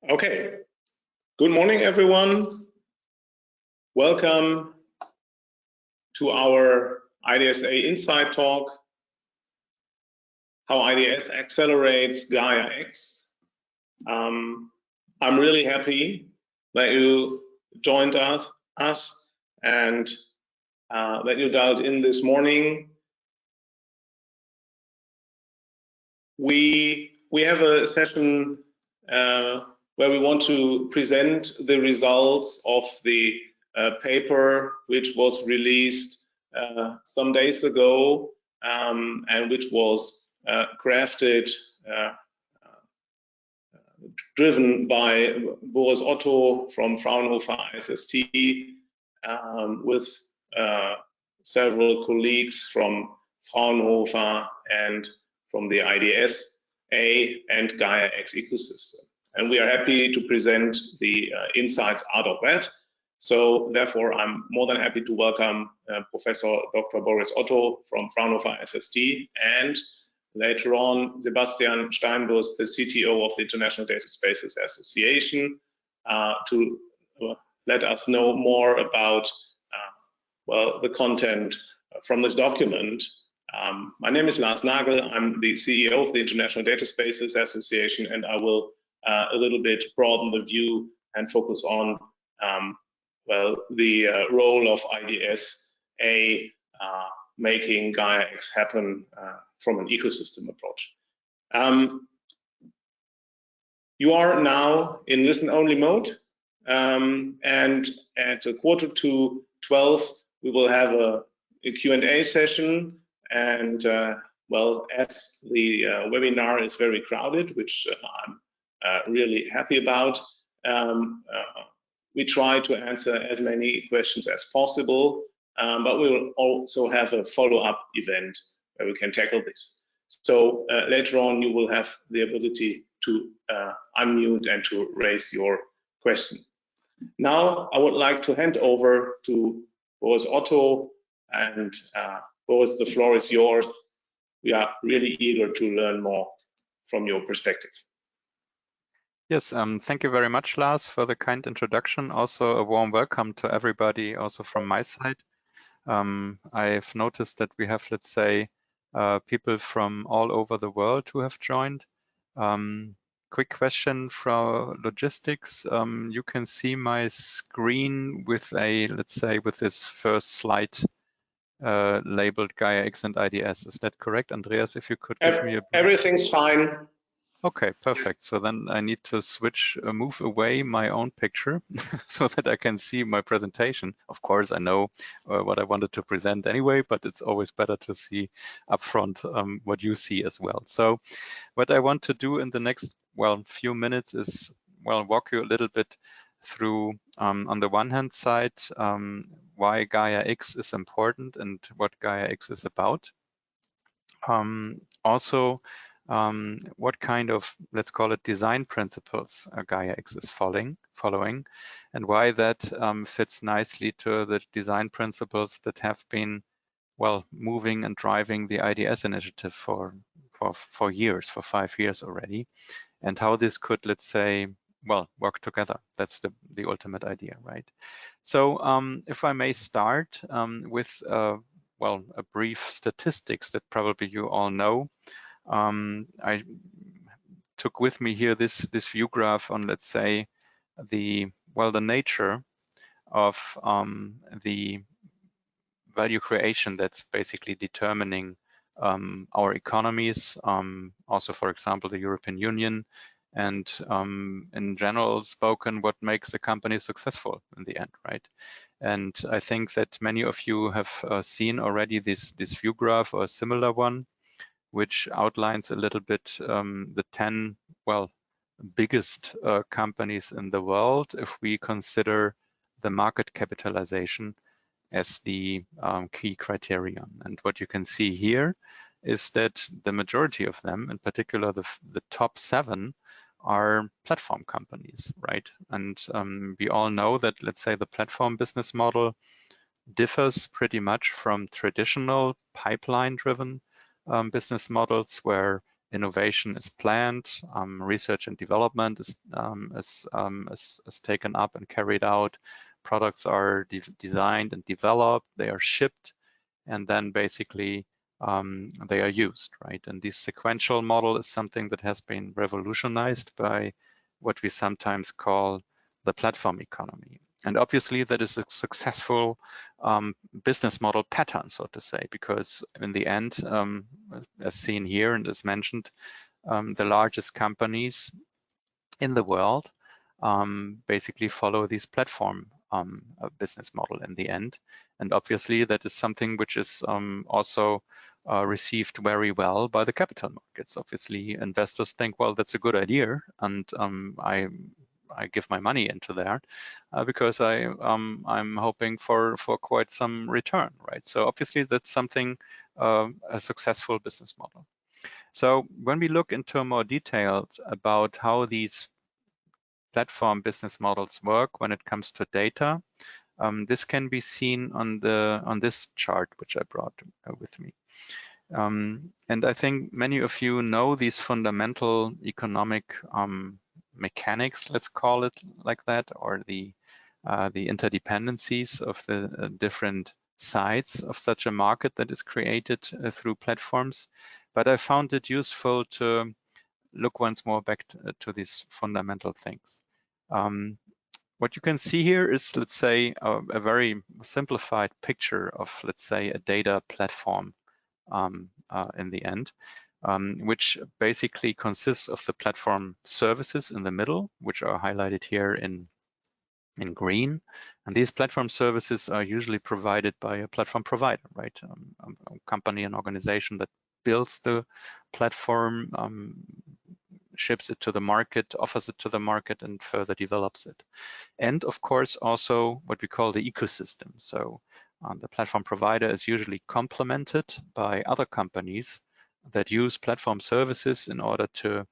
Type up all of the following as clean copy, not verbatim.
Okay, good morning, everyone. Welcome to our IDSA Insight Talk, how IDS accelerates GAIA-X. I'm really happy that you joined us and that you dialed in this morning. We have a session where we want to present the results of the paper which was released some days ago and which was crafted, driven by Boris Otto from Fraunhofer ISST with several colleagues from Fraunhofer and from the IDSA and GAIA-X ecosystem. And we are happy to present the insights out of that. So therefore, I'm more than happy to welcome Professor Dr. Boris Otto from Fraunhofer ISST and later on Sebastian Steinbuß, the CTO of the International Data Spaces Association, to let us know more about well, the content from this document. My name is Lars Nagel. I'm the CEO of the International Data Spaces Association, and I will a little bit broaden the view and focus on well, the role of IDSA making GAIA-X happen from an ecosystem approach. You are now in listen-only mode, and at 11:45, we will have a Q&A session. And well, as the webinar is very crowded, which I'm really happy about, we try to answer as many questions as possible, but we will also have a follow-up event where we can tackle this. So later on, you will have the ability to unmute and to raise your question. Now, I would like to hand over to Boris Otto, and Boris, the floor is yours. We are really eager to learn more from your perspective. Yes, thank you very much, Lars, for the kind introduction. Also, a warm welcome to everybody, also from my side. I've noticed that we have, let's say, people from all over the world who have joined. Quick question from logistics. You can see my screen with a, let's say, with this first slide labeled GAIA-X and IDS. Is that correct, Andreas? If you could give me a... Everything's fine. Okay, perfect. So then I need to move away my own picture so that I can see my presentation. Of course, I know what I wanted to present anyway, but it's always better to see upfront what you see as well. So what I want to do in the next, well, few minutes is, well, walk you a little bit through, on the one hand side, why GAIA-X is important and what GAIA-X is about. Also, what kind of, let's call it, design principles GAIA-X is following, and why that fits nicely to the design principles that have been, well, moving and driving the IDS initiative for years, for 5 years already, and how this could, let's say, well, work together. That's the ultimate idea, right? So if I may start with, well, a brief statistics that probably you all know. I took with me here this view graph on, let's say, the nature of the value creation that's basically determining our economies, also, for example, the European Union, and in general spoken, what makes a company successful in the end, right? And I think that many of you have seen already this view graph or a similar one, which outlines a little bit the 10, well, biggest companies in the world if we consider the market capitalization as the key criterion. And what you can see here is that the majority of them, in particular the top 7, are platform companies, right? And we all know that, let's say, the platform business model differs pretty much from traditional pipeline-driven business models, where innovation is planned, research and development is taken up and carried out, products are designed and developed, they are shipped, and then basically they are used, right? And this sequential model is something that has been revolutionized by what we sometimes call the platform economy. And obviously that is a successful business model pattern, so to say, because in the end, as seen here and as mentioned, the largest companies in the world basically follow this platform business model in the end. And obviously that is something which is also received very well by the capital markets. Obviously investors think, well, that's a good idea, and I give my money into there because I'm hoping for quite some return, right? So obviously that's something, a successful business model. So when we look into more details about how these platform business models work when it comes to data, this can be seen on this chart which I brought with me. And I think many of you know these fundamental economic mechanics, let's call it like that, or the interdependencies of the different sides of such a market that is created through platforms. But I found it useful to look once more back to these fundamental things. What you can see here is, let's say, a very simplified picture of, let's say, a data platform in the end, which basically consists of the platform services in the middle, which are highlighted here in green. And these platform services are usually provided by a platform provider, right? A company, an organization that builds the platform, ships it to the market, offers it to the market, and further develops it. And of course, also what we call the ecosystem. So the platform provider is usually complemented by other companies that use platform services in order to,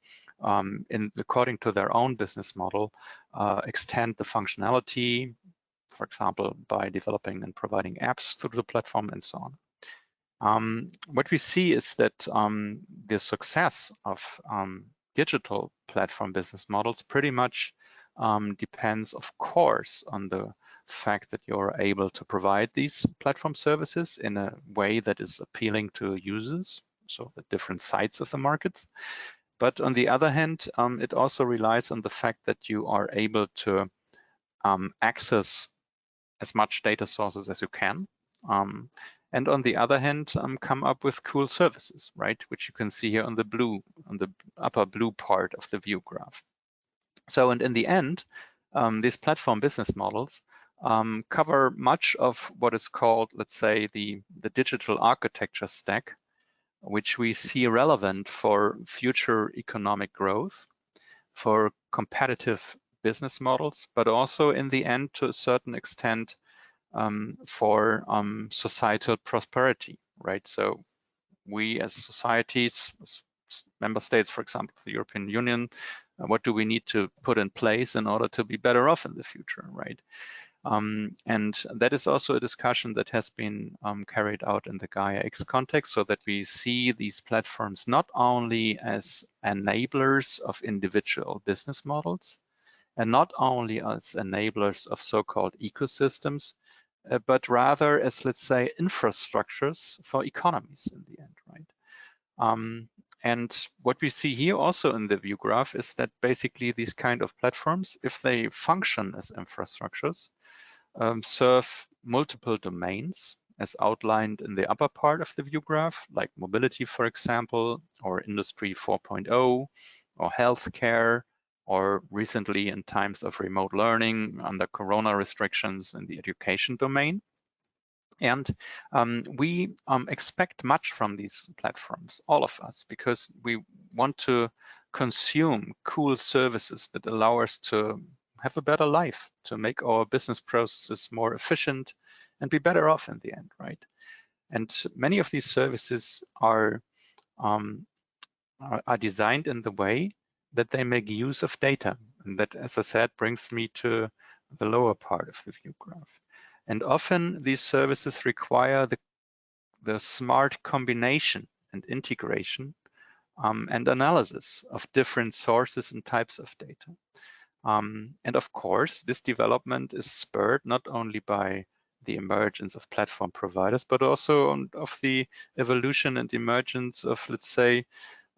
according to their own business model, extend the functionality, for example, by developing and providing apps through the platform and so on. What we see is that the success of digital platform business models pretty much depends, of course, on the fact that you're able to provide these platform services in a way that is appealing to users, so the different sides of the markets. But on the other hand, it also relies on the fact that you are able to access as much data sources as you can. And on the other hand, come up with cool services, right? Which you can see here on the upper blue part of the view graph. So, and in the end, these platform business models cover much of what is called, let's say, the digital architecture stack, which we see relevant for future economic growth, for competitive business models, but also in the end, to a certain extent, for societal prosperity, right? So we as societies, as member states, for example, the European Union, what do we need to put in place in order to be better off in the future, right? And that is also a discussion that has been carried out in the GAIA-X context, so that we see these platforms not only as enablers of individual business models, and not only as enablers of so-called ecosystems, but rather as, let's say, infrastructures for economies in the end, right? And what we see here also in the view graph is that basically these kind of platforms, if they function as infrastructures, serve multiple domains as outlined in the upper part of the view graph, like mobility, for example, or Industry 4.0, or healthcare, or recently in times of remote learning under Corona restrictions in the education domain. And we expect much from these platforms, all of us, because we want to consume cool services that allow us to have a better life, to make our business processes more efficient and be better off in the end, right? And many of these services are designed in the way that they make use of data. And that, as I said, brings me to the lower part of the view graph. And often these services require the smart combination and integration and analysis of different sources and types of data. And of course, this development is spurred not only by the emergence of platform providers, but also of the evolution and emergence of, let's say,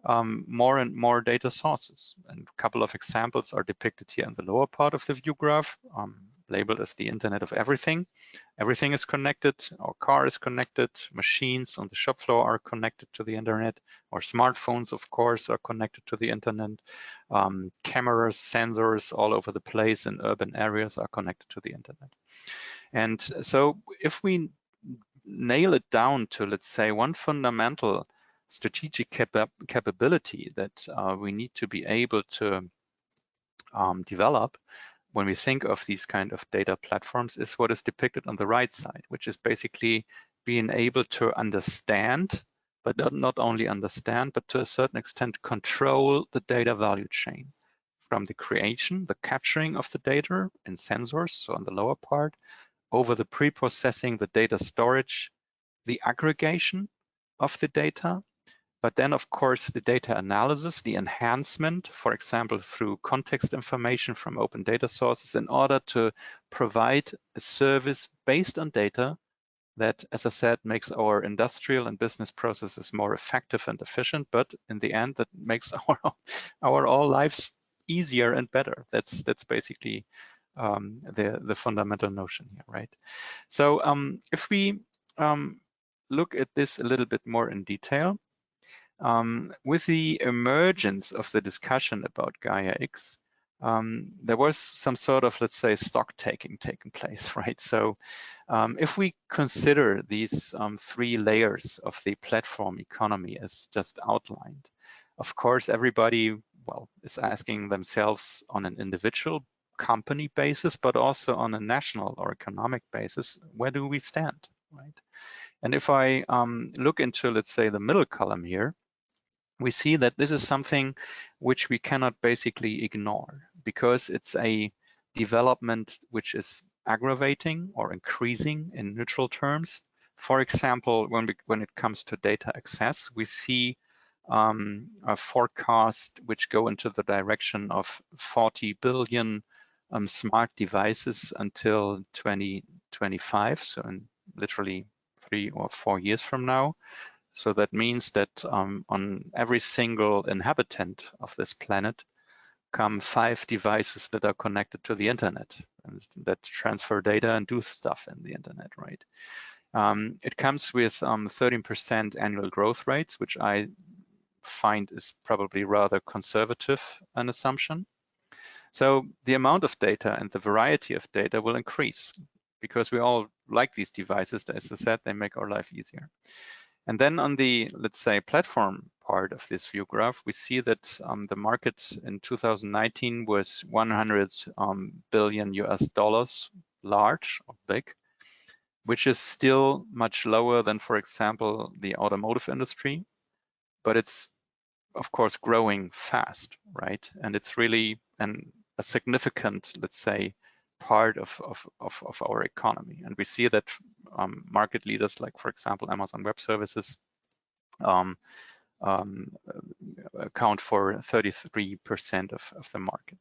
more and more data sources. And a couple of examples are depicted here in the lower part of the view graph, labeled as the Internet of Everything. Everything is connected. Our car is connected. Machines on the shop floor are connected to the Internet. Our smartphones, of course, are connected to the Internet. Cameras, sensors all over the place in urban areas are connected to the Internet. And so if we nail it down to, let's say, one fundamental strategic capability that we need to be able to develop when we think of these kind of data platforms is what is depicted on the right side, which is basically being able to understand, but not only understand, but to a certain extent control the data value chain from the creation, the capturing of the data in sensors, so on the lower part, over the pre-processing, the data storage, the aggregation of the data, but then, of course, the data analysis, the enhancement, for example, through context information from open data sources in order to provide a service based on data that, as I said, makes our industrial and business processes more effective and efficient, but in the end, that makes our all lives easier and better. That's basically the fundamental notion here, right? So if we look at this a little bit more in detail, with the emergence of the discussion about GAIA-X, there was some sort of, let's say, stock taking place, right? So if we consider these three layers of the platform economy as just outlined, of course, everybody, well, is asking themselves on an individual company basis, but also on a national or economic basis, where do we stand, right? And if I look into, let's say, the middle column here, we see that this is something which we cannot basically ignore because it's a development which is aggravating or increasing in neutral terms. For example, when it comes to data access, we see a forecast which go into the direction of 40 billion smart devices until 2025, so in literally 3 or 4 years from now. So that means that on every single inhabitant of this planet come 5 devices that are connected to the internet and that transfer data and do stuff in the internet, right? It comes with 13% annual growth rates, which I find is probably rather conservative an assumption. So the amount of data and the variety of data will increase because we all like these devices. As I said, they make our life easier. And then on the, let's say, platform part of this view graph, we see that the market in 2019 was 100 billion US dollars, large or big, which is still much lower than, for example, the automotive industry, but it's of course growing fast, right? And it's really a significant, let's say, part of our economy. And we see that market leaders like, for example, Amazon Web Services account for 33% of the market.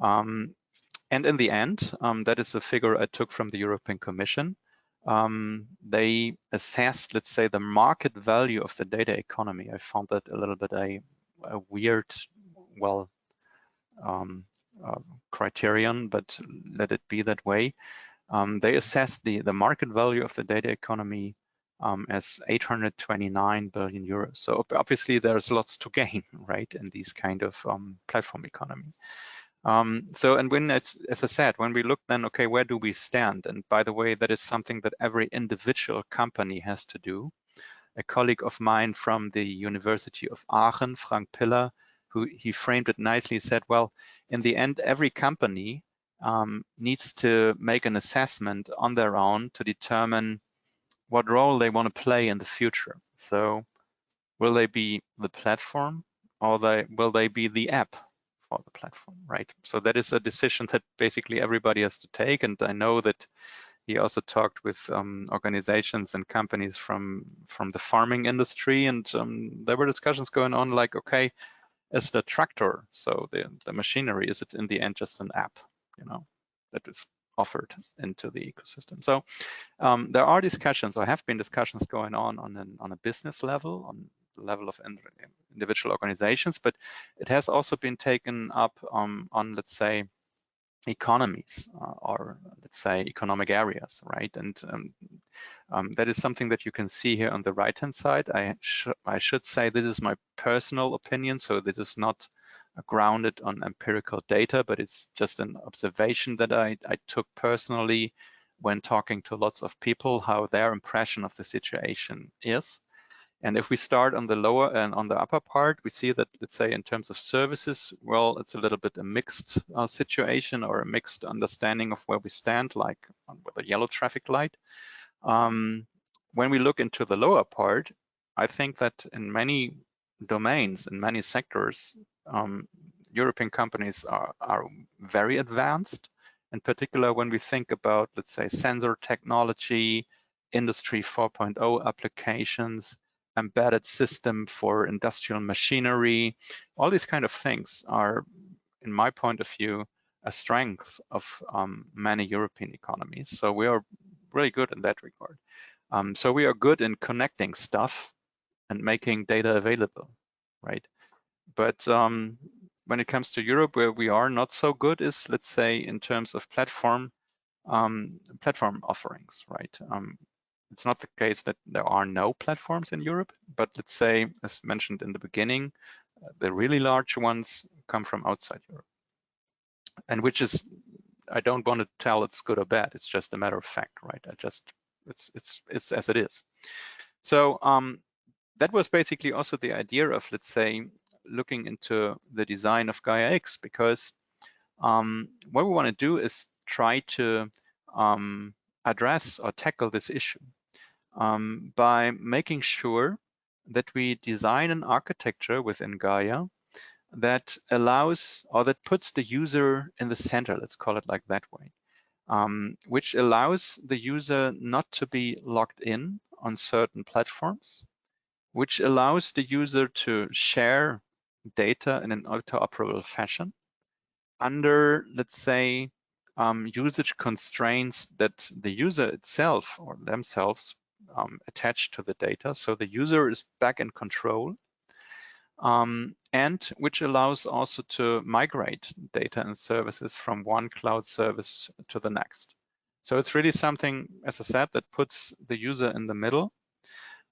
And in the end, that is a figure I took from the European Commission. They assessed, let's say, the market value of the data economy. I found that a little bit a weird, well, criterion, but let it be that way. They assessed the market value of the data economy as 829 billion euros. So obviously there's lots to gain, right, in these kind of platform economy. So, and when, as I said, when we look then, okay, where do we stand? And by the way, that is something that every individual company has to do. A colleague of mine from the University of Aachen, Frank Piller, he framed it nicely, said, well, in the end, every company needs to make an assessment on their own to determine what role they want to play in the future. So will they be the platform or will they be the app for the platform, right? So that is a decision that basically everybody has to take. And I know that he also talked with organizations and companies from the farming industry, and there were discussions going on like, okay, is the tractor, so the machinery, is it in the end just an app, you know, that is offered into the ecosystem? So there are discussions, or have been discussions going on a business level, on the level of individual organizations, but it has also been taken up on, let's say, economies, or let's say economic areas, right? And that is something that you can see here on the right-hand side. I should say this is my personal opinion, so this is not grounded on empirical data, but it's just an observation that I took personally when talking to lots of people, how their impression of the situation is. And if we start on the lower and on the upper part, we see that, let's say, in terms of services, well, it's a little bit a mixed situation, or a mixed understanding of where we stand, like with a yellow traffic light. When we look into the lower part, I think that in many domains, in many sectors, European companies are very advanced. In particular, when we think about, let's say, sensor technology, Industry 4.0 applications, embedded system for industrial machinery, all these kind of things are, in my point of view, a strength of many European economies. So we are really good in that regard. So we are good in connecting stuff and making data available, right? But when it comes to Europe, where we are not so good is, let's say, in terms of platform offerings, right? It's not the case that there are no platforms in Europe, but let's say, as mentioned in the beginning, the really large ones come from outside Europe. And which is, I don't want to tell it's good or bad, it's just a matter of fact, right? It's as it is. So that was basically also the idea of, let's say, looking into the design of GAIA-X, because what we want to do is try to address or tackle this issue by making sure that we design an architecture within Gaia that allows, or that puts the user in the center, let's call it like that way, which allows the user not to be locked in on certain platforms, which allows the user to share data in an interoperable fashion under, let's say, usage constraints that the user itself or themselves attach to the data. So the user is back in control, and which allows also to migrate data and services from one cloud service to the next. So it's really something, as I said, that puts the user in the middle.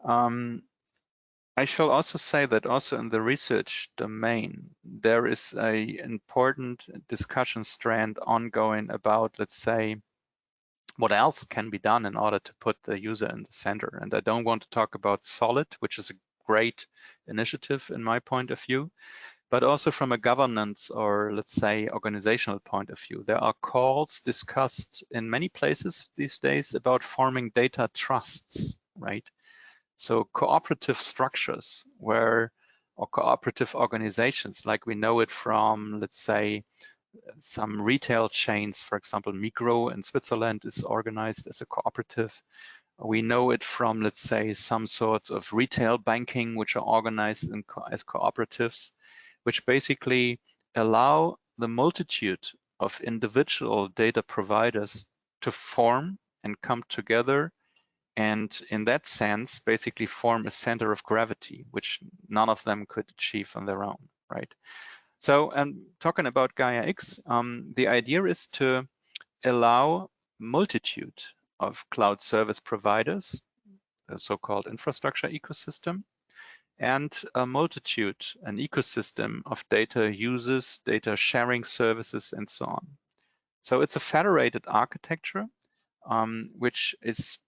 I shall also say that also in the research domain, there is an important discussion strand ongoing about, let's say, what else can be done in order to put the user in the center. And I don't want to talk about Solid, which is a great initiative in my point of view, but also from a governance or, let's say, organizational point of view. There are calls discussed in many places these days about forming data trusts, right? So cooperative structures or cooperative organizations, like we know it from, let's say, some retail chains, for example, Migros in Switzerland is organized as a cooperative. We know it from, let's say, some sorts of retail banking, which are organized as cooperatives, which basically allow the multitude of individual data providers to form and come together, and in that sense, basically form a center of gravity, which none of them could achieve on their own, right? So, talking about GAIA-X, the idea is to allow multitude of cloud service providers, the so-called infrastructure ecosystem, and a multitude, an ecosystem of data users, data sharing services, and so on. So it's a federated architecture, which is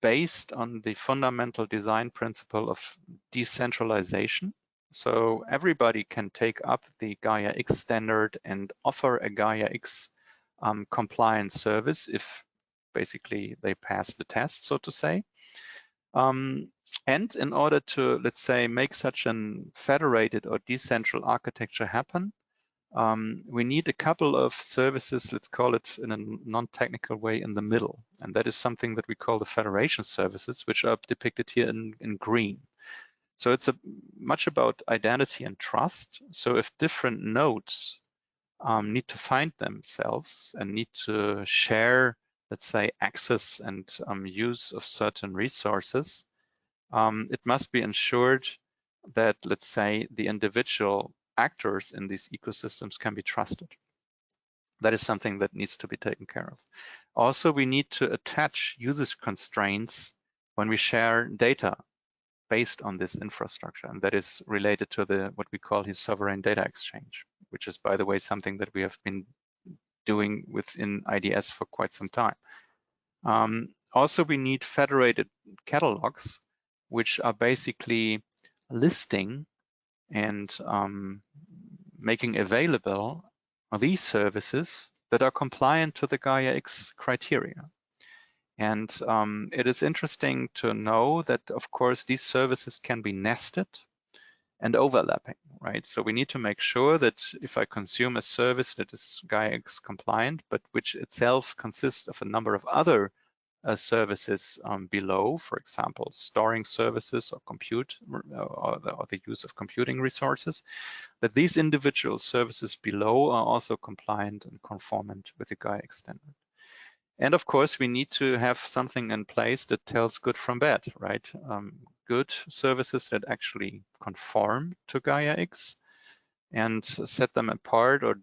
based on the fundamental design principle of decentralization. So everybody can take up the GAIA-X standard and offer a GAIA-X compliant service if basically they pass the test, so to say. And in order to, let's say, make such an federated or decentral architecture happen, we need a couple of services, let's call it in a non-technical way, in the middle. And that is something that we call the federation services, which are depicted here in green. So it's much about identity and trust. So if different nodes need to find themselves and need to share, let's say, access and use of certain resources, it must be ensured that, let's say, the individual actors in these ecosystems can be trusted. That is something that needs to be taken care of. Also, we need to attach usage constraints when we share data based on this infrastructure, and that is related to what we call his sovereign data exchange, which is, by the way, something that we have been doing within IDS for quite some time. Also, we need federated catalogs, which are basically listing and making available these services that are compliant to the GAIA-X criteria. And it is interesting to know that, of course, these services can be nested and overlapping, right? So we need to make sure that if I consume a service that is GAIA-X compliant, but which itself consists of a number of other services below, for example, storing services or compute or the use of computing resources, that these individual services below are also compliant and conformant with the GAIA-X standard. And of course, we need to have something in place that tells good from bad, right? Good services that actually conform to GAIA-X and set them apart or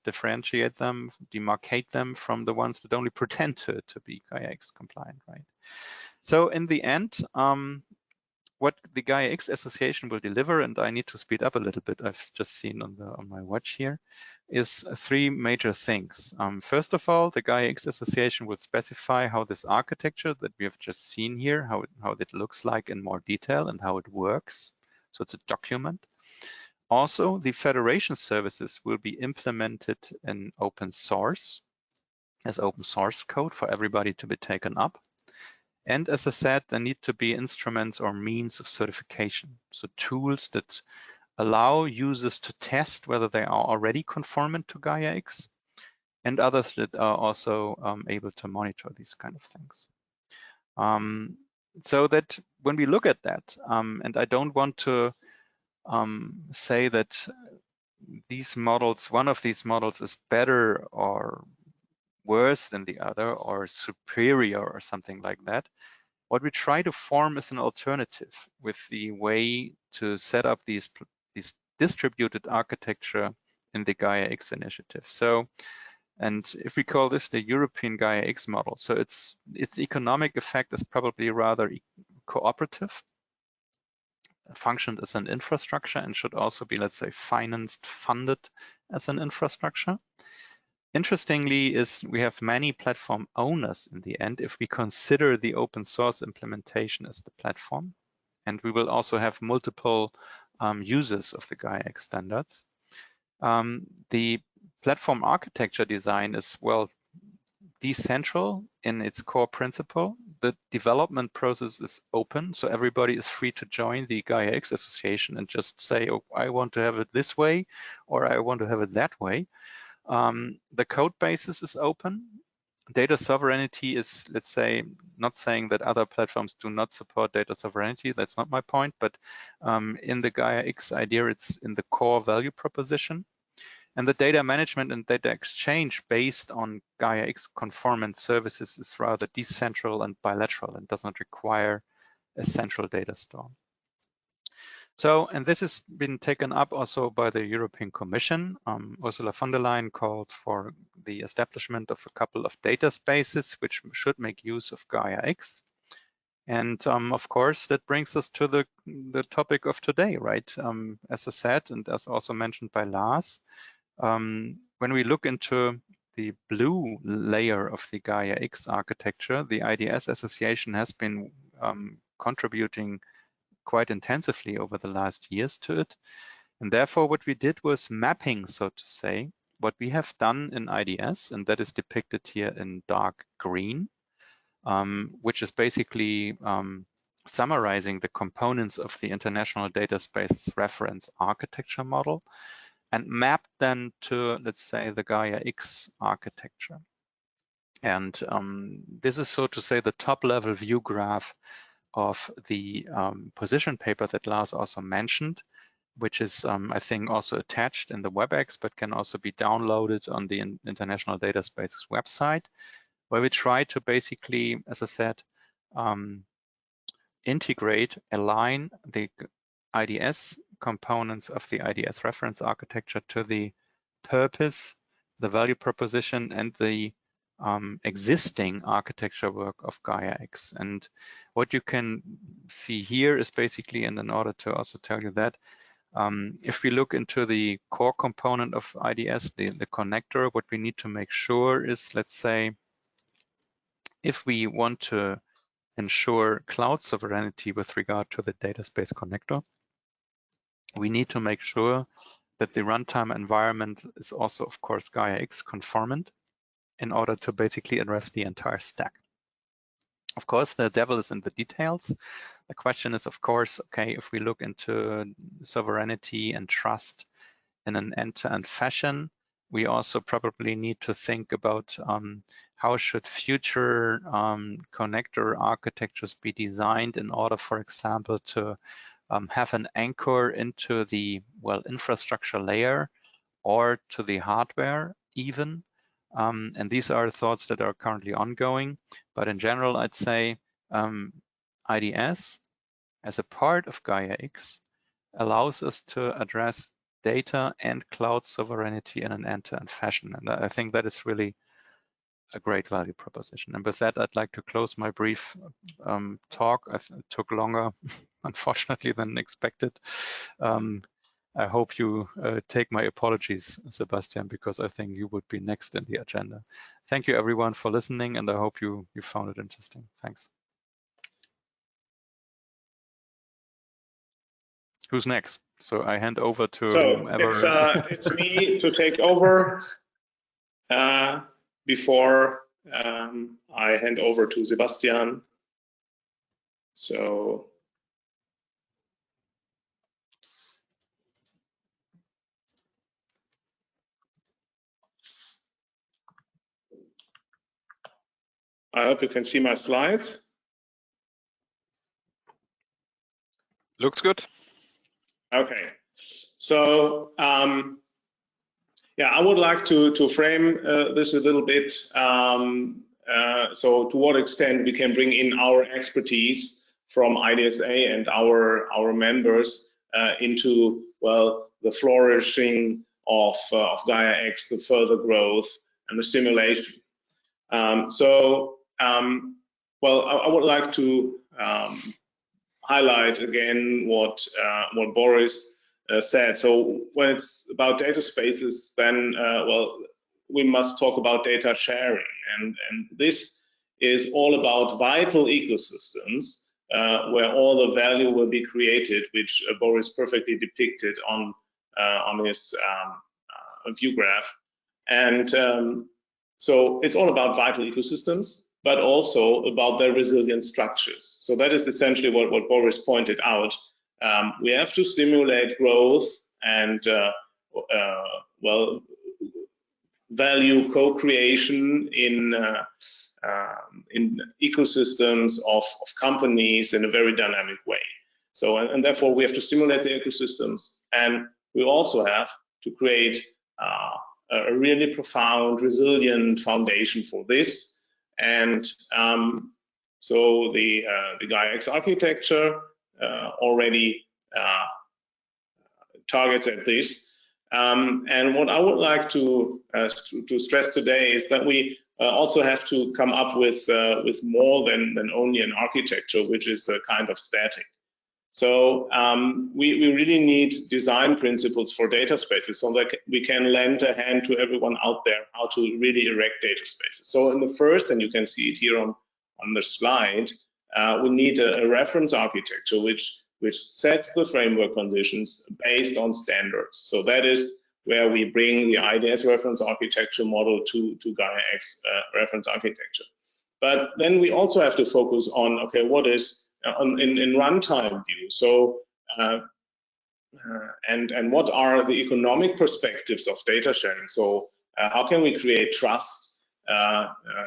differentiate them, demarcate them from the ones that only pretend to be GAIA-X compliant, right? So in the end, what the GAIA-X association will deliver, and I need to speed up a little bit, I've just seen on my watch here, is three major things. First of all, the GAIA-X association will specify how this architecture that we have just seen here, how it looks like in more detail and how it works. So it's a document. Also, the federation services will be implemented in open source as open source code for everybody to be taken up. And as I said, there need to be instruments or means of certification. So tools that allow users to test whether they are already conformant to GAIA-X, and others that are also able to monitor these kind of things. So that when we look at that, and I don't want to say that these models, one of these models is better or worse than the other or superior or something like that. What we try to form is an alternative with the way to set up these distributed architecture in the GAIA-X initiative. So, and if we call this the European GAIA-X model, so its economic effect is probably rather cooperative, functioned as an infrastructure, and should also be, let's say, funded as an infrastructure. Interestingly is we have many platform owners in the end if we consider the open source implementation as the platform. And we will also have multiple users of the GAIA-X standards. The platform architecture design is, well, decentral in its core principle. The development process is open, so everybody is free to join the GAIA-X association and just say, oh, I want to have it this way, or I want to have it that way. The code basis is open. Data sovereignty is, let's say, not saying that other platforms do not support data sovereignty. That's not my point, but in the GAIA-X idea, it's in the core value proposition. And the data management and data exchange based on GAIA-X conformant services is rather decentral and bilateral and does not require a central data store. So, and this has been taken up also by the European Commission. Ursula von der Leyen called for the establishment of a couple of data spaces which should make use of GAIA-X. And of course, that brings us to the topic of today, right? As I said, and as also mentioned by Lars, when we look into the blue layer of the GAIA-X architecture, the IDS association has been contributing quite intensively over the last years to it. And therefore, what we did was mapping, so to say, what we have done in IDS, and that is depicted here in dark green, which is basically summarizing the components of the International Data Space Reference Architecture model. and mapped then to, let's say, the GAIA-X architecture. And this is, so to say, the top-level view graph of the position paper that Lars also mentioned, which is, I think, also attached in the WebEx, but can also be downloaded on the International Data Spaces website, where we try to basically, as I said, integrate, align the IDS components of the IDS reference architecture to the purpose, the value proposition, and the existing architecture work of GAIA-X. And what you can see here is basically, and in order to also tell you that, if we look into the core component of IDS, the connector, what we need to make sure is, let's say, if we want to ensure cloud sovereignty with regard to the data space connector, we need to make sure that the runtime environment is also, of course, GAIA-X conformant in order to basically address the entire stack. Of course, the devil is in the details. The question is, of course, okay, if we look into sovereignty and trust in an end-to-end fashion, we also probably need to think about how should future connector architectures be designed in order, for example, to have an anchor into the, well, infrastructure layer or to the hardware even. And these are thoughts that are currently ongoing. But in general, I'd say IDS as a part of GAIA-X allows us to address data and cloud sovereignty in an end-to-end fashion. And I think that is really a great value proposition. And with that, I'd like to close my brief talk. It took longer, unfortunately, than expected. I hope you take my apologies, Sebastian, because I think you would be next in the agenda. Thank you, everyone, for listening, and I hope you found it interesting. Thanks. Who's next? So I hand over to whomever. It's me to take over before I hand over to Sebastian. So I hope you can see my slides. Looks good. Okay, so yeah, I would like to frame this a little bit. So to what extent we can bring in our expertise from IDSA and our members into, well, the flourishing of GAIA-X, the further growth and the stimulation. Well, I would like to highlight again what Boris said. So when it's about data spaces, then well, we must talk about data sharing, and this is all about vital ecosystems where all the value will be created, which Boris perfectly depicted on his view graph. And so it's all about vital ecosystems, but also about their resilient structures. So that is essentially what Boris pointed out. We have to stimulate growth and well, value co-creation in ecosystems of companies in a very dynamic way. So and therefore we have to stimulate the ecosystems, and we also have to create a really profound, resilient foundation for this. And so the GAIA-X architecture already targets at this. And what I would like to stress today is that we also have to come up with more than only an architecture, which is kind of static. So we really need design principles for data spaces so that we can lend a hand to everyone out there how to really erect data spaces. So in the first, and you can see it here on the slide, we need a reference architecture which sets the framework conditions based on standards. So that is where we bring the IDS reference architecture model to GAIA-X reference architecture. But then we also have to focus on, okay, what is in runtime view. So and what are the economic perspectives of data sharing? So how can we create trust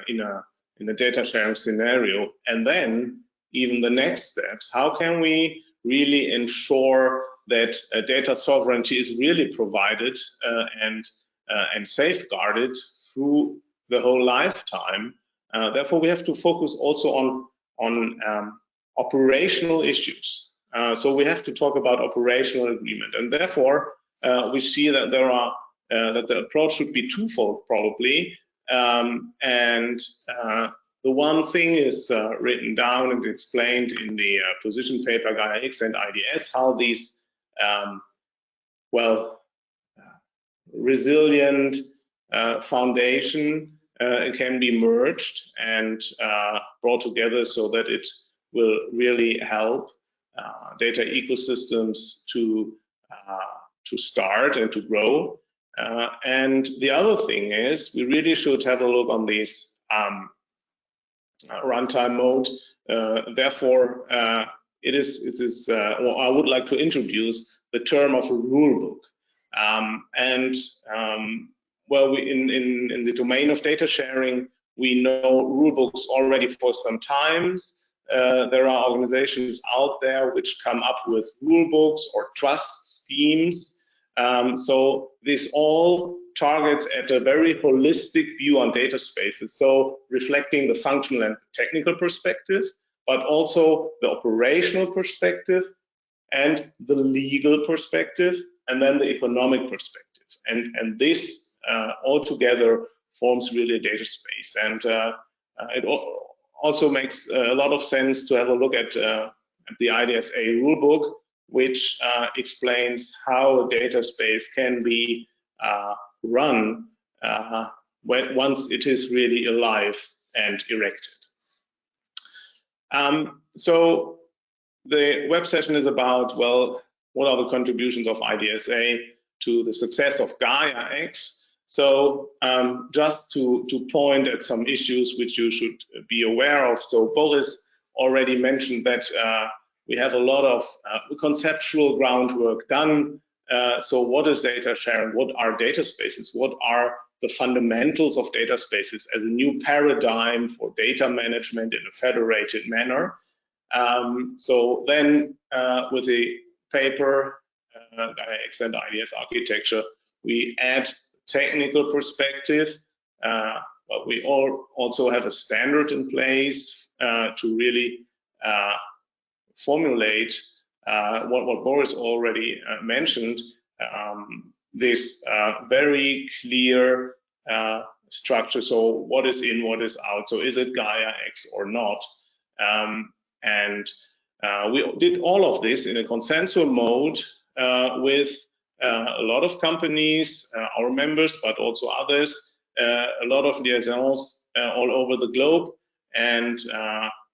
in a data sharing scenario? And then even the next steps, how can we really ensure that data sovereignty is really provided and safeguarded through the whole lifetime? Therefore, we have to focus also on operational issues. So we have to talk about operational agreement, and therefore we see that that the approach should be twofold probably. The one thing is written down and explained in the position paper GAIA-X and IDS, how these resilient foundation can be merged and brought together so that it will really help data ecosystems to start and to grow. And the other thing is, we really should have a look on these runtime mode. Therefore, it is or I would like to introduce the term of a rule book. Well, in the domain of data sharing, we know rule books already for some times. There are organizations out there which come up with rule books or trust schemes. So this all targets at a very holistic view on data spaces, so reflecting the functional and technical perspective, but also the operational perspective and the legal perspective, and then the economic perspective. And this all together forms really a data space. And it also makes a lot of sense to have a look at the IDSA rulebook, which explains how a data space can be run once it is really alive and erected. So the web session is about, well, what are the contributions of IDSA to the success of GAIA-X? So just to point at some issues which you should be aware of. So Boris already mentioned that we have a lot of conceptual groundwork done. So what is data sharing? What are data spaces? What are the fundamentals of data spaces as a new paradigm for data management in a federated manner? So then with the paper, GAIA-X and IDS architecture, we add technical perspective, but we also have a standard in place to really formulate what Boris already mentioned, this very clear structure. So what is in, what is out? So is it GAIA-X or not? And we did all of this in a consensual mode with a lot of companies, our members, but also others, a lot of liaisons all over the globe. And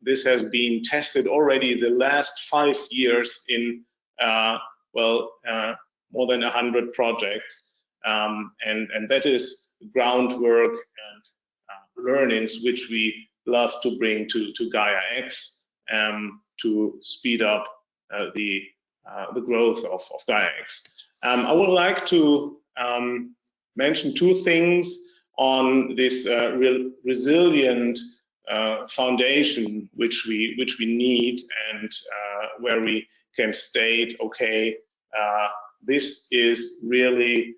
this has been tested already the last 5 years in, more than 100 projects. And that is groundwork and learnings which we love to bring to GAIA-X to speed up the growth of GAIA-X. I would like to mention two things on this resilient foundation which we need, and where we can state, okay, this is really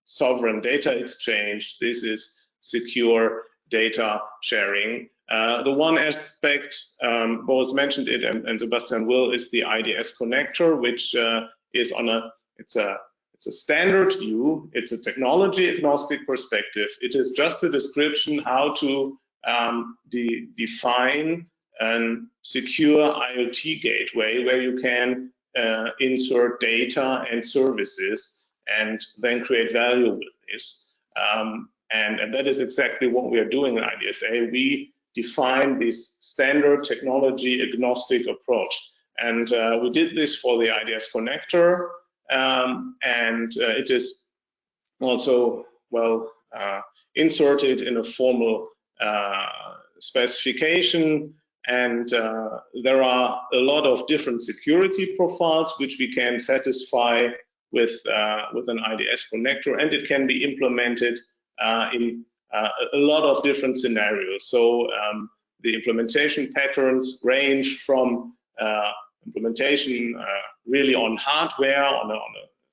sovereign data exchange. This is secure data sharing. The one aspect, Boris mentioned it, and Sebastian will, is the IDS connector, which is on it's a standard view. It's a technology agnostic perspective. It is just a description how to define a secure IoT gateway where you can insert data and services and then create value with this. And that is exactly what we are doing in IDSA. We define this standard technology agnostic approach. And we did this for the IDS connector, and it is also inserted in a formal specification, and there are a lot of different security profiles which we can satisfy with an IDS connector, and it can be implemented in a lot of different scenarios. So the implementation patterns range from implementation really on hardware, on a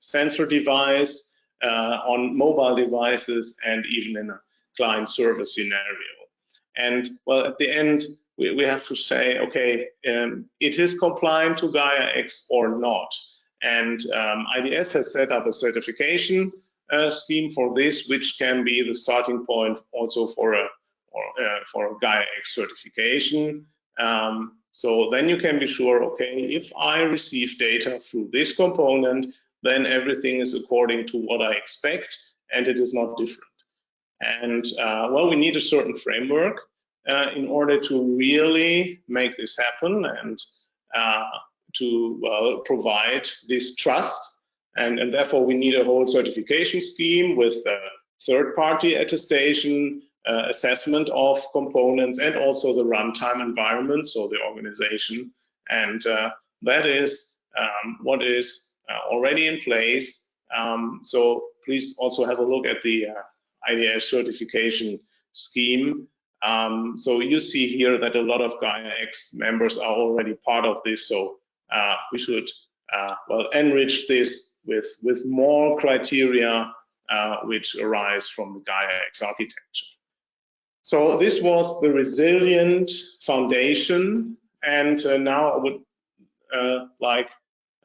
sensor device, on mobile devices, and even in a client server scenario. And well, at the end, we have to say, okay, it is compliant to GAIA-X or not. And IDS has set up a certification scheme for this, which can be the starting point also for a GAIA-X certification. So then you can be sure, okay, if I receive data through this component, then everything is according to what I expect, and it is not different. And well, we need a certain framework in order to really make this happen and to provide this trust. And therefore, we need a whole certification scheme with third-party attestation, assessment of components, and also the runtime environment, so the organization. And that is what is already in place. So please also have a look at the IDS certification scheme. So you see here that a lot of GAIA-X members are already part of this. So we should well enrich this with more criteria which arise from the GAIA-X architecture. So this was the resilient foundation, and now I would like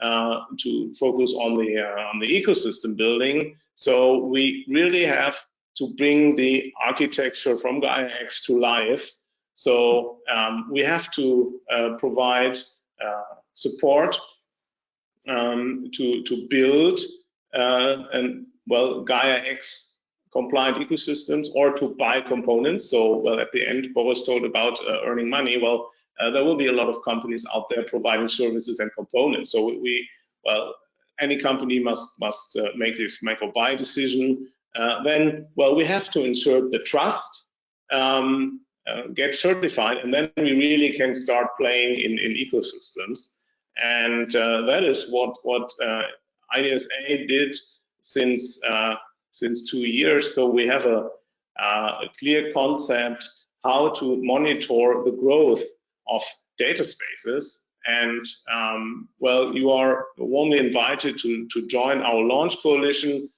to focus on the ecosystem building. So we really have to bring the architecture from GAIA-X to life. So we have to provide support to build and well GAIA-X compliant ecosystems, or to buy components. So well, at the end, Boris told about earning money. Well, there will be a lot of companies out there providing services and components. So well, any company must make this make or buy decision. Then, well, we have to insert the trust, get certified, and then we really can start playing in ecosystems. And that is what IDSA did since 2 years. So we have a clear concept how to monitor the growth of data spaces. And well, you are warmly invited to join our launch coalition.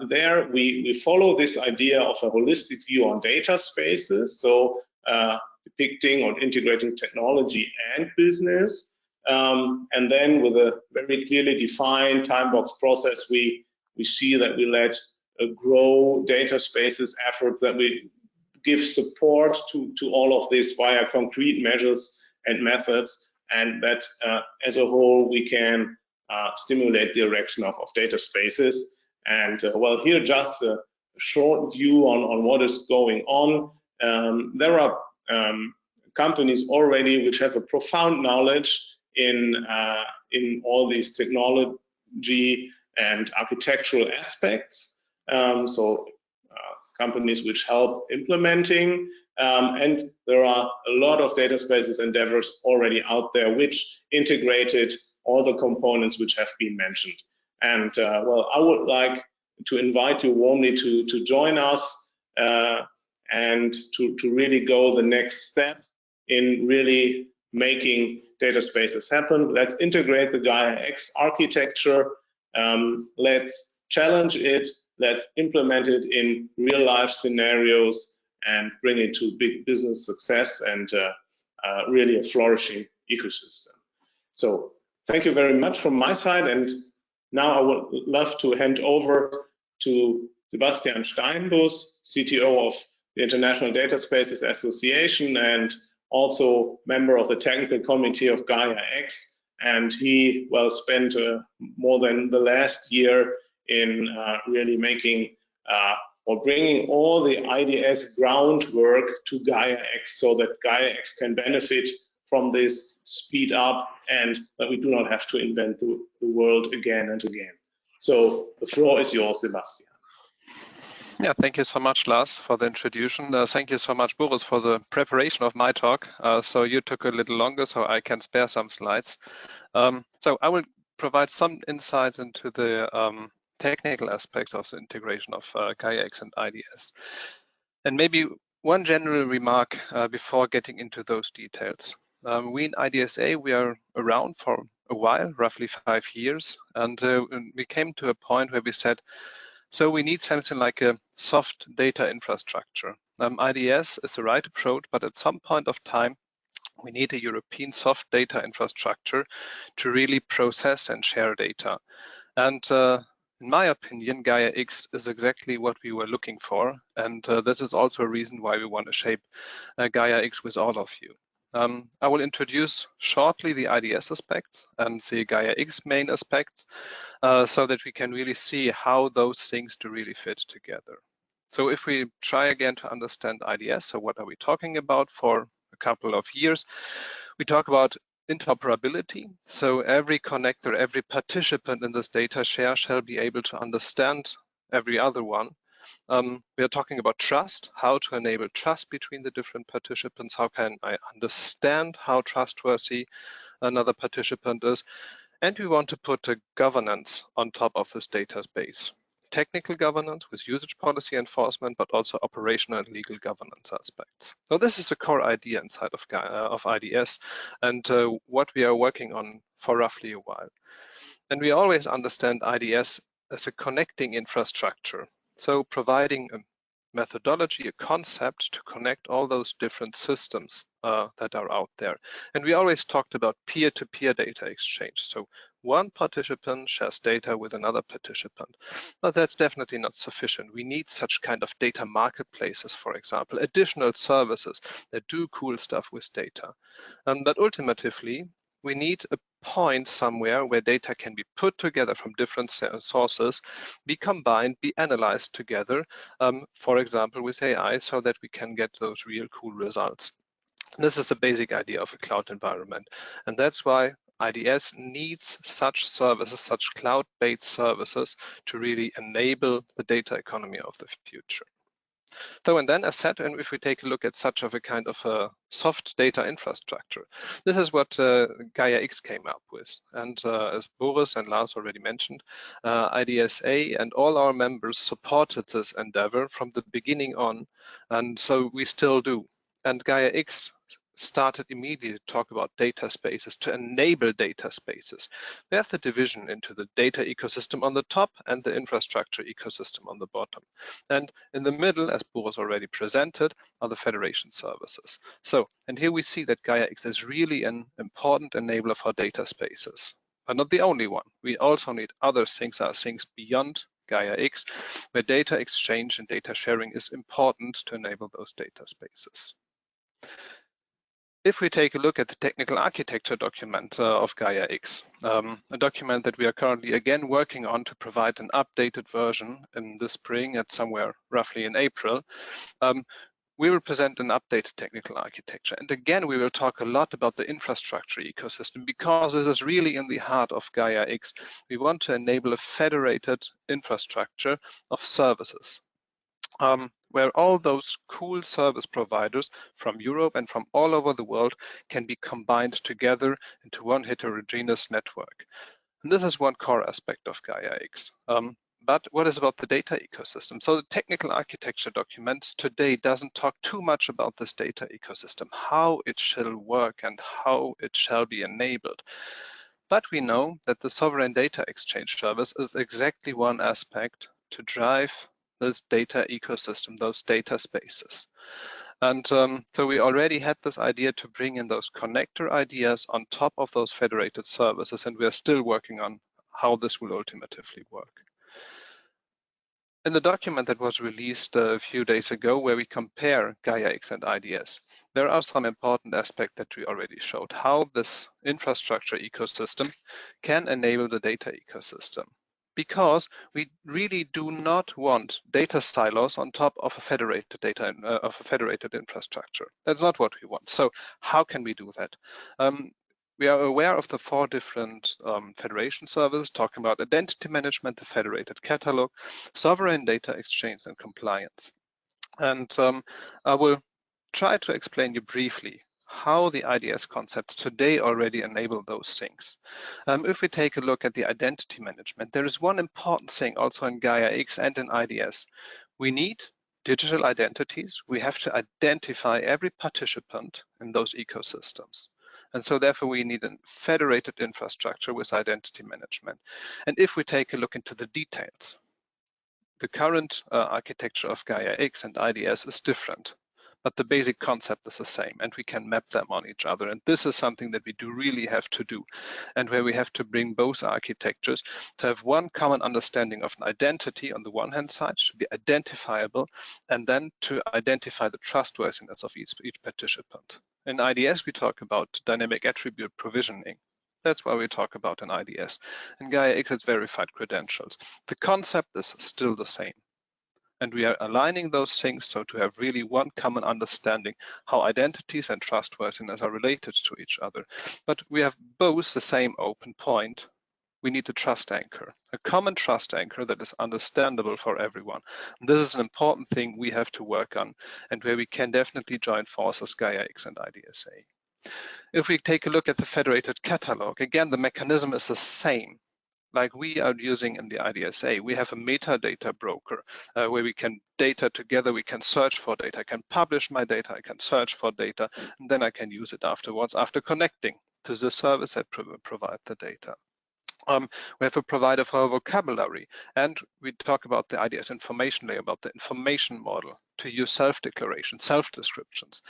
There we follow this idea of a holistic view on data spaces, so depicting or integrating technology and business. And then with a very clearly defined time box process, we see that we let grow data spaces efforts, that we give support to all of this via concrete measures and methods, and that as a whole we can stimulate the erection of data spaces. And well, here just a short view on what is going on. There are companies already which have a profound knowledge in all these technology and architectural aspects. So companies which help implementing, and there are a lot of data spaces endeavors already out there which integrated all the components which have been mentioned. And well, I would like to invite you warmly to join us and to really go the next step in really making data spaces happen. Let's integrate the GAIA-X architecture. Let's challenge it. Let's implement it in real life scenarios and bring it to big business success and really a flourishing ecosystem. So thank you very much from my side. And now I would love to hand over to Sebastian Steinbuß, CTO of the International Data Spaces Association and also member of the technical committee of GAIA-X. And he, well, spent more than the last year in really making or bringing all the IDS groundwork to GAIA-X so that GAIA-X can benefit from this speed up and that we do not have to invent the world again and again. So the floor is yours, Sebastian. Yeah, thank you so much, Lars, for the introduction. Thank you so much, Boris, for the preparation of my talk. So you took a little longer, so I can spare some slides. So I will provide some insights into the technical aspects of the integration of GAIA-X and IDS. And maybe one general remark before getting into those details. We in IDSA, we are around for a while, roughly 5 years, and we came to a point where we said, so we need something like a soft data infrastructure. IDS is the right approach, but at some point of time, we need a European soft data infrastructure to really process and share data. And in my opinion, GAIA-X is exactly what we were looking for. And this is also a reason why we want to shape GAIA-X with all of you. I will introduce shortly the IDS aspects and the GAIA-X main aspects so that we can really see how those things do really fit together. So if we try again to understand IDS, so what are we talking about for a couple of years? We talk about interoperability. So every connector, every participant in this data share shall be able to understand every other one. We are talking about trust, how to enable trust between the different participants. How can I understand how trustworthy another participant is? And we want to put a governance on top of this data space. Technical governance with usage policy enforcement, but also operational and legal governance aspects. So this is the core idea inside of IDS and what we are working on for roughly a while. And we always understand IDS as a connecting infrastructure. So providing a methodology, a concept to connect all those different systems that are out there. And we always talked about peer-to-peer data exchange. So one participant shares data with another participant. But that's definitely not sufficient. We need such kind of data marketplaces, for example, additional services that do cool stuff with data. But ultimately, we need a point somewhere where data can be put together from different sources, be combined, be analyzed together, for example, with AI, so that we can get those real cool results. This is the basic idea of a cloud environment. And that's why IDS needs such services, such cloud-based services to really enable the data economy of the future. So, and then as said, and if we take a look at such of a kind of a soft data infrastructure, this is what GAIA-X came up with. And as Boris and Lars already mentioned, IDSA and all our members supported this endeavor from the beginning on, and so we still do. And GAIA-X started immediately to talk about data spaces, to enable data spaces. We have the division into the data ecosystem on the top and the infrastructure ecosystem on the bottom. And in the middle, as Boris already presented, are the federation services. So, and here we see that GAIA-X is really an important enabler for data spaces, but not the only one. We also need other things, things beyond GAIA-X, where data exchange and data sharing is important to enable those data spaces. If we take a look at the technical architecture document of GAIA-X, a document that we are currently again working on to provide an updated version in the spring at somewhere roughly in April, we will present an updated technical architecture. And again, we will talk a lot about the infrastructure ecosystem because this is really in the heart of GAIA-X. We want to enable a federated infrastructure of services. Where all those cool service providers from Europe and from all over the world can be combined together into one heterogeneous network. And this is one core aspect of GAIA-X. But what is about the data ecosystem? So the technical architecture document today doesn't talk too much about this data ecosystem, how it shall work and how it shall be enabled. But we know that the sovereign data exchange service is exactly one aspect to drive this data ecosystem, those data spaces. And so we already had this idea to bring in those connector ideas on top of those federated services, and we are still working on how this will ultimately work. In the document that was released a few days ago, where we compare GAIA-X and IDS, there are some important aspects that we already showed, how this infrastructure ecosystem can enable the data ecosystem. Because we really do not want data silos on top of a federated infrastructure. That's not what we want. So how can we do that? we are aware of the 4 different federation services, talking about identity management, the federated catalog, sovereign data exchange, and compliance. And I will try to explain you briefly how the IDS concepts today already enable those things. If we take a look at the identity management, there is one important thing also in GAIA-X and in IDS. We need digital identities. We have to identify every participant in those ecosystems. And so therefore we need a federated infrastructure with identity management. And if we take a look into the details, the current architecture of GAIA-X and IDS is different, but the basic concept is the same, and we can map them on each other. And this is something that we do really have to do, and where we have to bring both architectures to have one common understanding of an identity on the one hand side, should be identifiable, and then to identify the trustworthiness of each participant. In IDS, we talk about dynamic attribute provisioning. That's why we talk about an IDS. In GAIA-X, it's verified credentials. The concept is still the same. And we are aligning those things so to have really one common understanding how identities and trustworthiness are related to each other. But we have both the same open point. We need a trust anchor, a common trust anchor that is understandable for everyone. And this is an important thing we have to work on, and where we can definitely join forces, GAIA-X and IDSA. If we take a look at the federated catalog, again, the mechanism is the same. Like we are using in the IDSA, we have a metadata broker where we can data together, we can search for data, I can publish my data, I can search for data, and then I can use it afterwards after connecting to the service that provide the data. We have a provider for our vocabulary, and we talk about the IDS information layer, about the information model to use self-declaration, self-descriptions.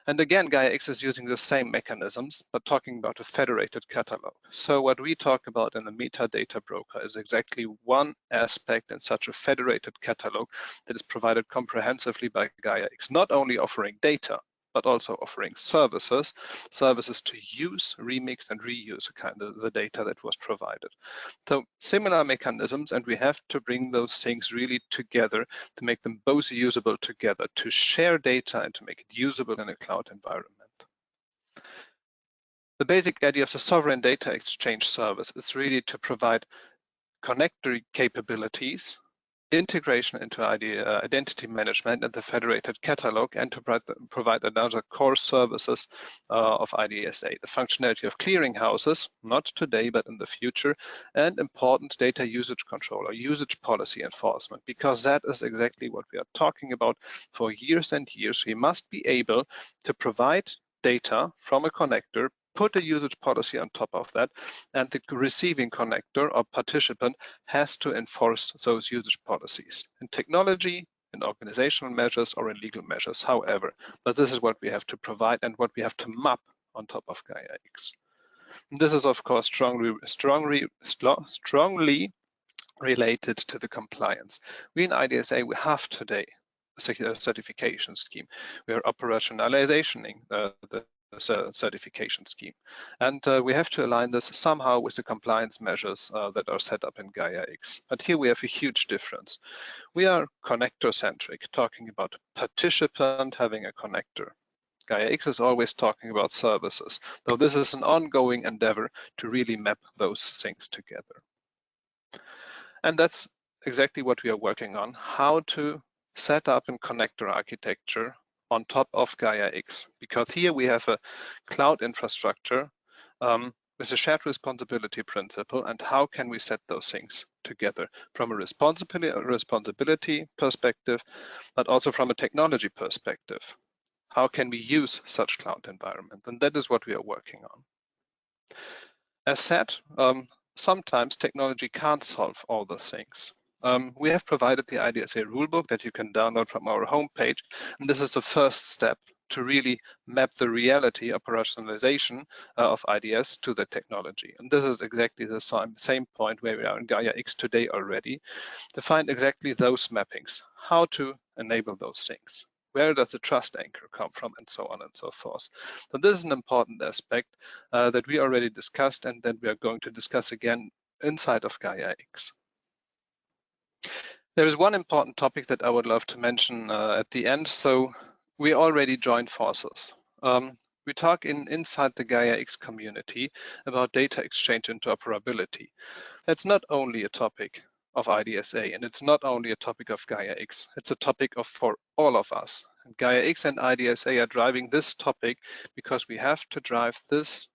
And again, GAIA-X is using the same mechanisms, but talking about a federated catalog. So what we talk about in the metadata broker is exactly one aspect in such a federated catalog that is provided comprehensively by GAIA-X, not only offering data, but also offering services to use, remix, and reuse kind of the data that was provided. So similar mechanisms, and we have to bring those things really together to make them both usable together, to share data and to make it usable in a cloud environment. The basic idea of the sovereign data exchange service is really to provide connector capabilities, integration into identity management and the federated catalog, and to provide another core services of IDSA, the functionality of clearinghouses, not today, but in the future, and important data usage control or usage policy enforcement, because that is exactly what we are talking about for years and years. We must be able to provide data from a connector, put a usage policy on top of that, and the receiving connector or participant has to enforce those usage policies in technology, in organizational measures, or in legal measures, however. But this is what we have to provide and what we have to map on top of GAIA-X. This is, of course, strongly related to the compliance. We in IDSA, we have today a certification scheme. We are operationalizing the certification scheme. And we have to align this somehow with the compliance measures that are set up in GAIA-X. But here we have a huge difference. We are connector-centric, talking about a participant having a connector. GAIA-X is always talking about services, though this is an ongoing endeavor to really map those things together. And that's exactly what we are working on, how to set up a connector architecture on top of GAIA-X, because here we have a cloud infrastructure with a shared responsibility principle, and how can we set those things together from a responsibility perspective, but also from a technology perspective. How can we use such cloud environment? And that is what we are working on. As said, sometimes technology can't solve all the things. We have provided the IDSA rulebook that you can download from our homepage, and this is the first step to really map the reality operationalization of IDS to the technology. And this is exactly the same point where we are in GAIA-X today already, to find exactly those mappings, how to enable those things. Where does the trust anchor come from, and so on and so forth. So this is an important aspect that we already discussed and that we are going to discuss again inside of GAIA-X. There is one important topic that I would love to mention at the end. So we already joined forces. We talk inside the GAIA-X community about data exchange interoperability. That's not only a topic of IDSA, and it's not only a topic of GAIA-X, it's a topic for all of us. And GAIA-X and IDSA are driving this topic because we have to drive this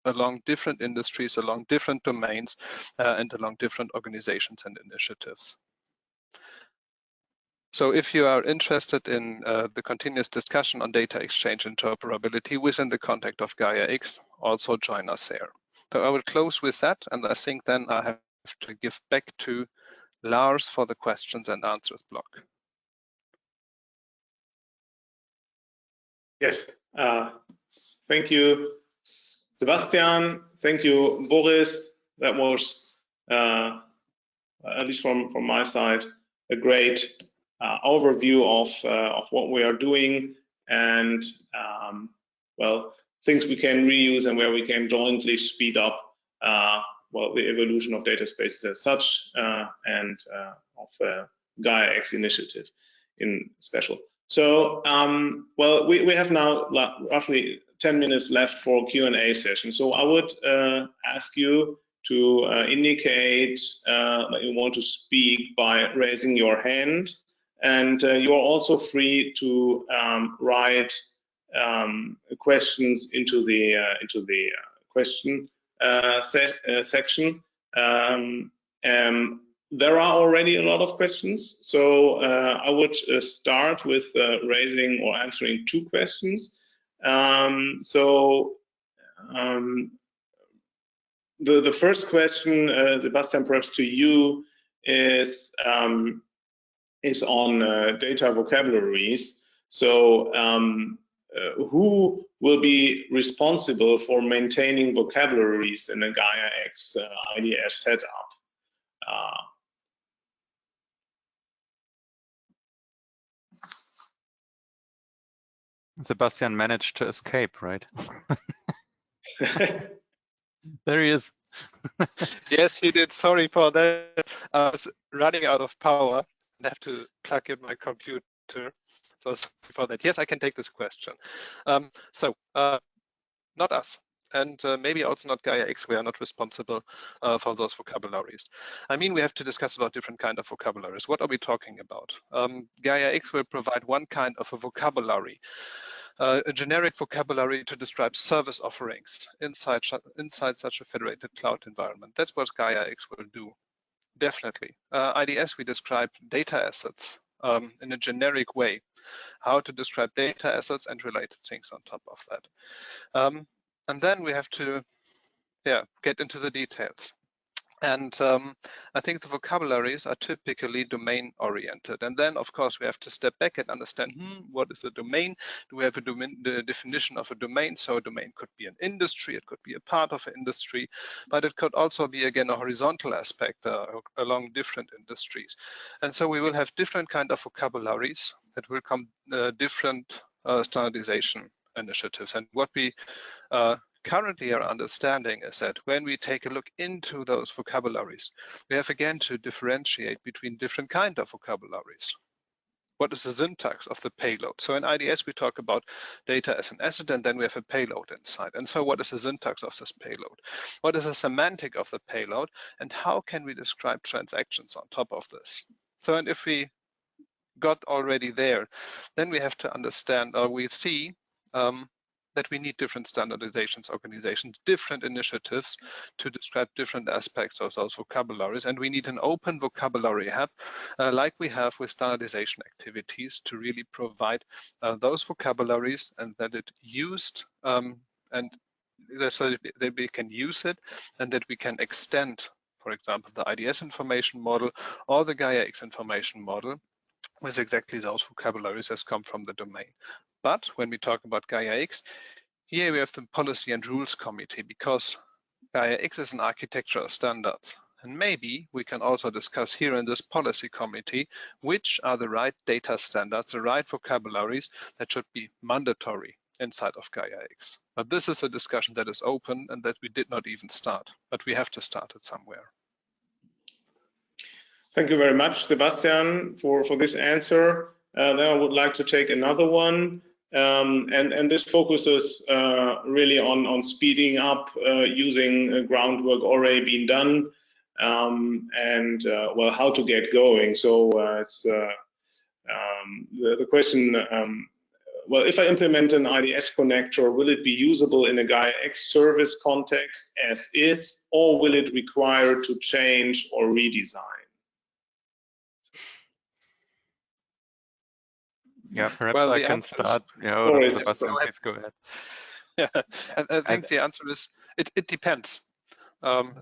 along different industries, along different domains, and along different organizations and initiatives. So if you are interested in the continuous discussion on data exchange interoperability within the context of GAIA-X, also join us there. So I will close with that, and I think then I have to give back to Lars for the questions and answers block. Yes, thank you, Sebastian. Thank you, Boris. That was, at least from my side, a great overview of what we are doing and well, things we can reuse and where we can jointly speed up well, the evolution of data spaces as such and of GAIA-X initiative in special. So well, we have now roughly 10 minutes left for Q&A session. So I would ask you to indicate that you want to speak by raising your hand. And you are also free to write questions into the question section. There are already a lot of questions, so I would start with raising or answering 2 questions. The first question, Sebastian, perhaps to you, is on data vocabularies. So who will be responsible for maintaining vocabularies in a GAIA-X IDS setup? Sebastian managed to escape, right? There he is. Yes, he did. Sorry for that. I was running out of power and have to plug in my computer. So sorry for that. Yes, I can take this question. Not us. And maybe also not GAIA-X, we are not responsible for those vocabularies. I mean, we have to discuss about different kind of vocabularies. What are we talking about? GAIA-X will provide one kind of a vocabulary, a generic vocabulary to describe service offerings inside such a federated cloud environment. That's what GAIA-X will do, definitely. IDS, we describe data assets in a generic way, how to describe data assets and related things on top of that. And then we have to get into the details. And I think the vocabularies are typically domain oriented. And then, of course, we have to step back and understand, what is a domain? Do we have the definition of a domain? So a domain could be an industry, it could be a part of an industry, but it could also be, again, a horizontal aspect along different industries. And so we will have different kind of vocabularies that will come different standardization initiatives. And what we currently our understanding is that when we take a look into those vocabularies, we have again to differentiate between different kind of vocabularies. What is the syntax of the payload? So in IDS, we talk about data as an asset, and then we have a payload inside. And so what is the syntax of this payload? What is the semantic of the payload? And how can we describe transactions on top of this? So, and if we got already there, then we have to understand, or we see that we need different standardizations, organizations, different initiatives to describe different aspects of those vocabularies. And we need an open vocabulary hub like we have with standardization activities to really provide those vocabularies and that it used and so that we can use it and that we can extend, for example, the IDS information model or the GAIA-X information model with exactly those vocabularies as come from the domain. But when we talk about GAIA-X, here we have the policy and rules committee because GAIA-X is an architectural standard. And maybe we can also discuss here in this policy committee, which are the right data standards, the right vocabularies that should be mandatory inside of GAIA-X. But this is a discussion that is open and that we did not even start, but we have to start it somewhere. Thank you very much, Sebastian, for this answer. Then I would like to take another one. and this focuses really on speeding up using groundwork already being done, and well, how to get going. So it's the question, well, if I implement an IDS connector, will it be usable in a GAIA-X service context as is, or will it require to change or redesign? Yeah, perhaps well, I can start. Yeah, Boris, Sebastian, please go ahead. Yeah, I think the answer is it depends.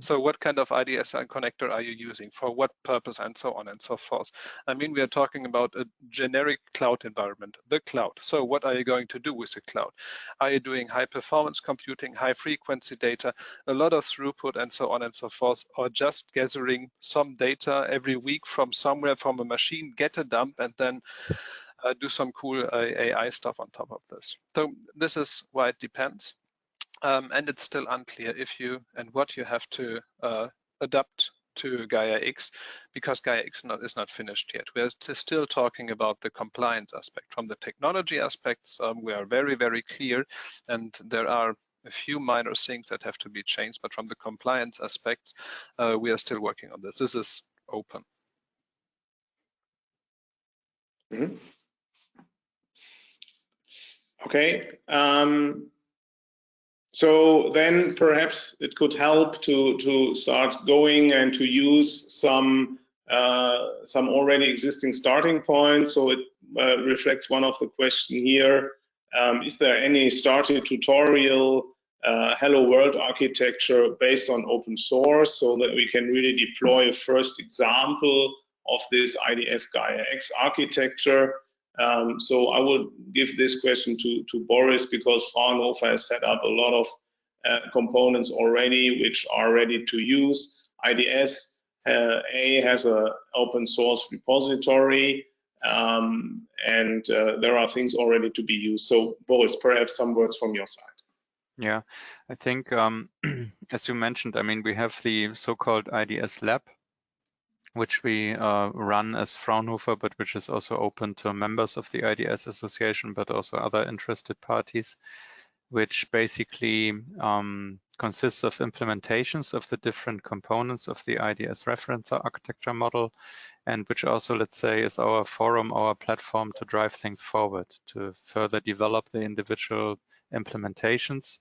So what kind of IDS connector are you using, for what purpose, and so on and so forth. I mean, we are talking about a generic cloud environment, the cloud. So what are you going to do with the cloud? Are you doing high performance computing, high frequency data, a lot of throughput, and so on and so forth, or just gathering some data every week from somewhere, from a machine, get a dump, and then do some cool AI stuff on top of this? So this is why it depends. And it's still unclear if you and what you have to adapt to GAIA-X, because GAIA-X is not finished yet. We're still talking about the compliance aspect. From the technology aspects, we are very, very clear, and there are a few minor things that have to be changed, but from the compliance aspects, we are still working on this. This is open. Mm-hmm. Okay. So then perhaps it could help to start going and to use some already existing starting points. So it reflects one of the question here. Is there any starting tutorial Hello World architecture based on open source, so that we can really deploy a first example of this IDS GAIA-X architecture? So I would give this question to Boris, because Fraunhofer has set up a lot of components already which are ready to use. IDS has an open source repository, and there are things already to be used. So Boris, perhaps some words from your side. Yeah, I think as you mentioned, I mean, we have the so-called IDS lab, which we run as Fraunhofer, but which is also open to members of the IDS association, but also other interested parties, which basically consists of implementations of the different components of the IDS reference architecture model, and which also, let's say, is our forum, our platform to drive things forward, to further develop the individual implementations.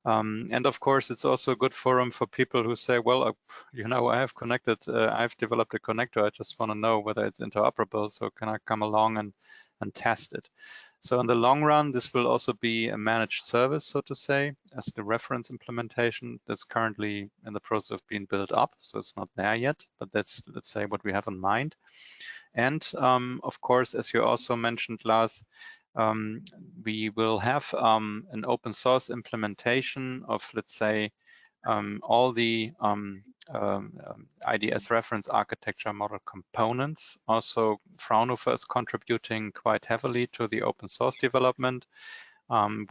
And of course, it's also a good forum for people who say, well, you know, I have connected, I've developed a connector. I just want to know whether it's interoperable. So can I come along and test it? So in the long run, this will also be a managed service, so to say, as the reference implementation that's currently in the process of being built up. So it's not there yet, but that's, let's say, what we have in mind. And of course, as you also mentioned, Lars, we will have an open source implementation of, let's say, all the IDS reference architecture model components. Also, Fraunhofer is contributing quite heavily to the open source development.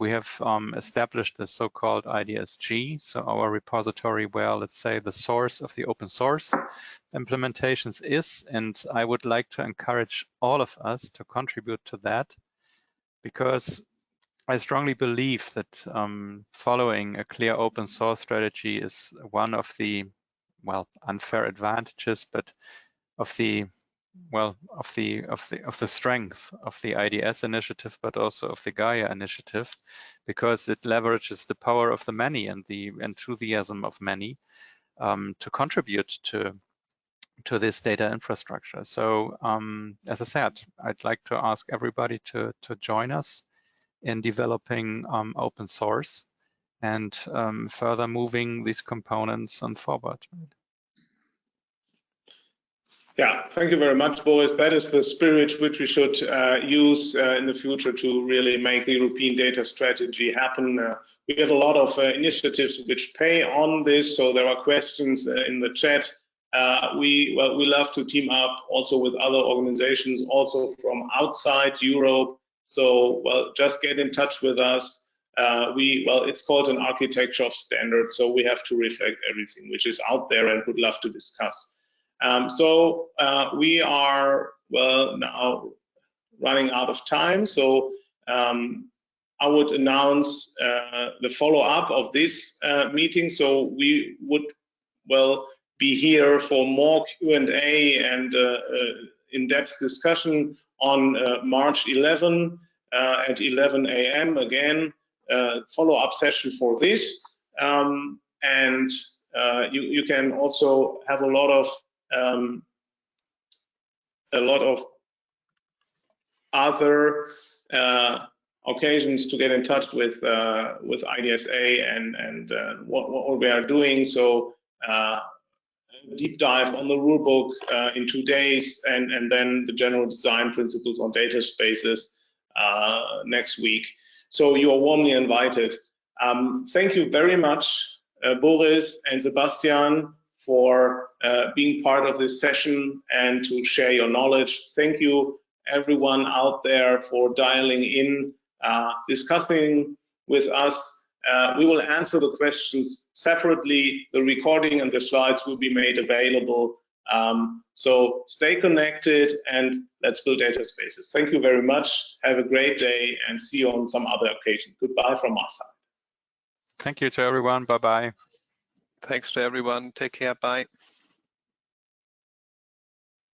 We have established the so-called IDSG, so our repository where, let's say, the source of the open source implementations is, and I would like to encourage all of us to contribute to that, because I strongly believe that following a clear open source strategy is one of the, well, unfair advantages, but of the, well, of the strength of the IDS initiative, but also of the GAIA initiative, because it leverages the power of the many and the enthusiasm of many to contribute to this data infrastructure. So as I said, I'd like to ask everybody to join us in developing open source and further moving these components on forward. Yeah, thank you very much, Boris. That is the spirit which we should use in the future to really make the European data strategy happen. We have a lot of initiatives which pay on this, so there are questions in the chat. We love to team up also with other organizations, also from outside Europe. So, well, just get in touch with us. It's called an architecture of standards, so we have to reflect everything which is out there and would love to discuss. We are, well, now running out of time. So I would announce the follow-up of this meeting. So we would, well, be here for more Q&A and in-depth discussion on March 11 at 11 a.m. Again, follow-up session for this. And you can also have a lot of other occasions to get in touch with IDSA and what we are doing. So deep dive on the rulebook in 2 days, and then the general design principles on data spaces next week. So you are warmly invited. Thank you very much, Boris and Sebastian, for being part of this session and to share your knowledge. Thank you, everyone out there, for dialing in, discussing with us. We will answer the questions separately. The recording and the slides will be made available. So stay connected and let's build data spaces. Thank you very much. Have a great day and see you on some other occasion. Goodbye from our side. Thank you to everyone. Bye-bye. Thanks to everyone. Take care. Bye.